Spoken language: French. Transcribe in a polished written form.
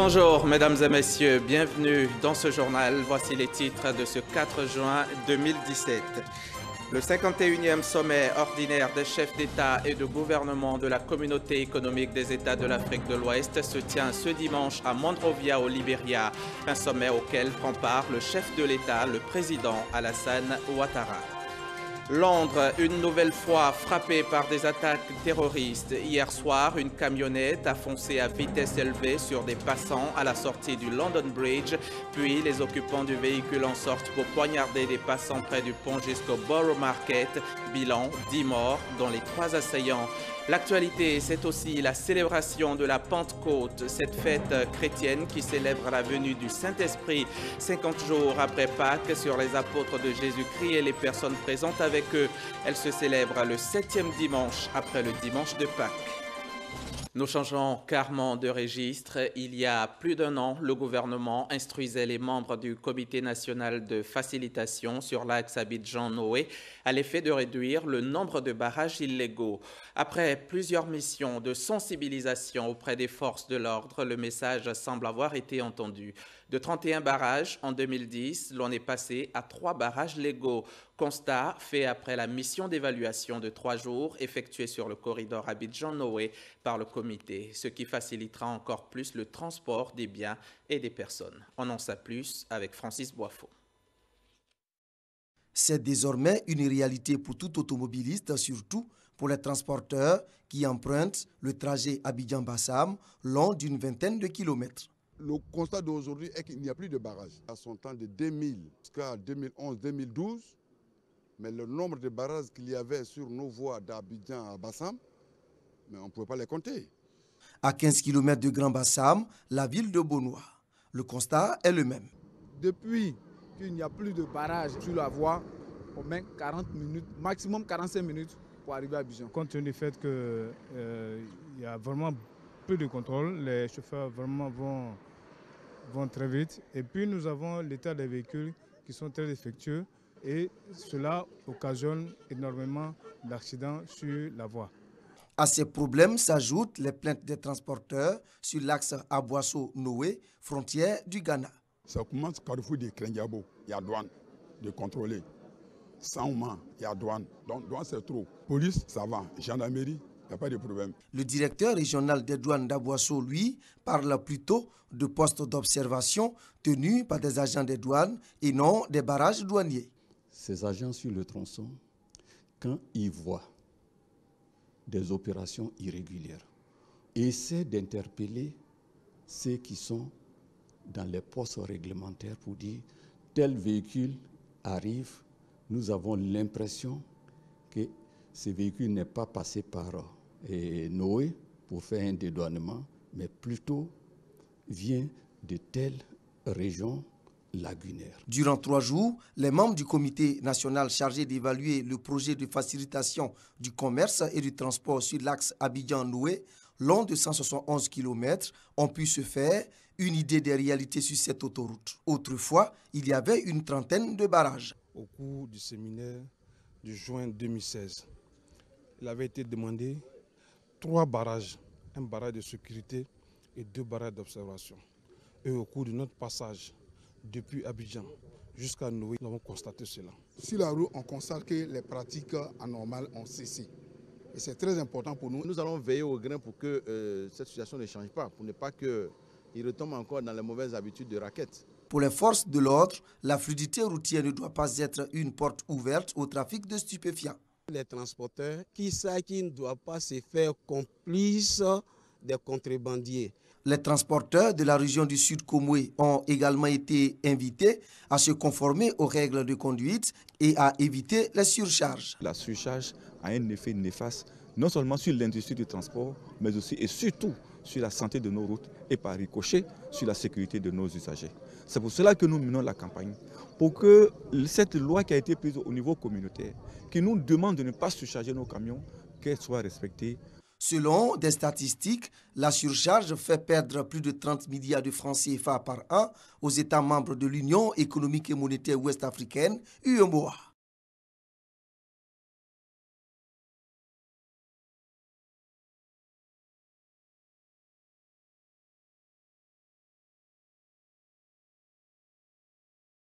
Bonjour mesdames et messieurs, bienvenue dans ce journal. Voici les titres de ce 4 juin 2017. Le 51e sommet ordinaire des chefs d'État et de gouvernement de la Communauté économique des États de l'Afrique de l'Ouest se tient ce dimanche à Monrovia au Libéria, un sommet auquel prend part le chef de l'État, le président Alassane Ouattara. Londres, une nouvelle fois frappée par des attaques terroristes. Hier soir, une camionnette a foncé à vitesse élevée sur des passants à la sortie du London Bridge. Puis, les occupants du véhicule en sortent pour poignarder des passants près du pont jusqu'au Borough Market. Bilan, 10 morts, dont les 3 assaillants. L'actualité, c'est aussi la célébration de la Pentecôte, cette fête chrétienne qui célèbre la venue du Saint-Esprit 50 jours après Pâques sur les apôtres de Jésus-Christ et les personnes présentes avec eux. Elle se célèbre le 7e dimanche après le dimanche de Pâques. Nous changeons carrément de registre. Il y a plus d'un an, le gouvernement instruisait les membres du Comité national de facilitation sur l'axe Abidjan-Noé à l'effet de réduire le nombre de barrages illégaux. Après plusieurs missions de sensibilisation auprès des forces de l'ordre, le message semble avoir été entendu. De 31 barrages en 2010, l'on est passé à 3 barrages légaux. Constat fait après la mission d'évaluation de 3 jours effectuée sur le corridor Abidjan-Noé par le comité, ce qui facilitera encore plus le transport des biens et des personnes. On en sait plus avec Francis Boifo. C'est désormais une réalité pour tout automobiliste, surtout pour les transporteurs qui empruntent le trajet Abidjan-Bassam long d'une vingtaine de kilomètres. Le constat d'aujourd'hui est qu'il n'y a plus de barrages. À son temps de 2000 jusqu'à 2011-2012, mais le nombre de barrages qu'il y avait sur nos voies d'Abidjan à Bassam, mais on ne pouvait pas les compter. À 15 km de Grand Bassam, la ville de Bonoua, le constat est le même. Depuis qu'il n'y a plus de barrage sur la voie, on met 40 minutes, maximum 45 minutes pour arriver à Abidjan. Compte tenu du fait qu'il y a vraiment peu de contrôle, les chauffeurs vraiment vont très vite. Et puis nous avons l'état des véhicules qui sont très défectueux et cela occasionne énormément d'accidents sur la voie. À ces problèmes s'ajoutent les plaintes des transporteurs sur l'axe Aboisseau-Noé, frontière du Ghana. Ça commence carrefour de Krendiabo, il y a douane de contrôler. Saouma, il y a douane. Donc douane c'est trop. Police, ça va. Gendarmerie, il n'y a pas de problème. Le directeur régional des douanes d'Aboisseau, lui, parle plutôt de postes d'observation tenus par des agents des douanes et non des barrages douaniers. Ces agents sur le tronçon, quand ils voient des opérations irrégulières, essaient d'interpeller ceux qui sont dans les postes réglementaires pour dire tel véhicule arrive, nous avons l'impression que ce véhicule n'est pas passé par Noé pour faire un dédouanement, mais plutôt vient de telle région lagunaire. Durant 3 jours, les membres du comité national chargé d'évaluer le projet de facilitation du commerce et du transport sur l'axe Abidjan-Noé, long de 171 km, ont pu se faire une idée des réalités sur cette autoroute. Autrefois, il y avait une trentaine de barrages. Au cours du séminaire de juin 2016, il avait été demandé 3 barrages, un barrage de sécurité et 2 barrages d'observation. Et au cours de notre passage depuis Abidjan jusqu'à Noé, nous avons constaté cela. Sur la route, on constate que les pratiques anormales ont cessé. Et c'est très important pour nous. Nous allons veiller au grain pour que cette situation ne change pas, pour ne pas qu'ils retombent encore dans les mauvaises habitudes de raquettes. Pour les forces de l'ordre, la fluidité routière ne doit pas être une porte ouverte au trafic de stupéfiants. Les transporteurs qui savent qu'ils ne doivent pas se faire complices des contrebandiers. Les transporteurs de la région du Sud Komoué ont également été invités à se conformer aux règles de conduite et à éviter les surcharges. La surcharge a un effet néfaste non seulement sur l'industrie du transport, mais aussi et surtout sur la santé de nos routes et par ricochet sur la sécurité de nos usagers. C'est pour cela que nous menons la campagne, pour que cette loi qui a été prise au niveau communautaire, qui nous demande de ne pas surcharger nos camions, qu'elle soit respectée. Selon des statistiques, la surcharge fait perdre plus de 30 milliards de francs CFA par an aux États membres de l'Union économique et monétaire ouest-africaine, UEMOA.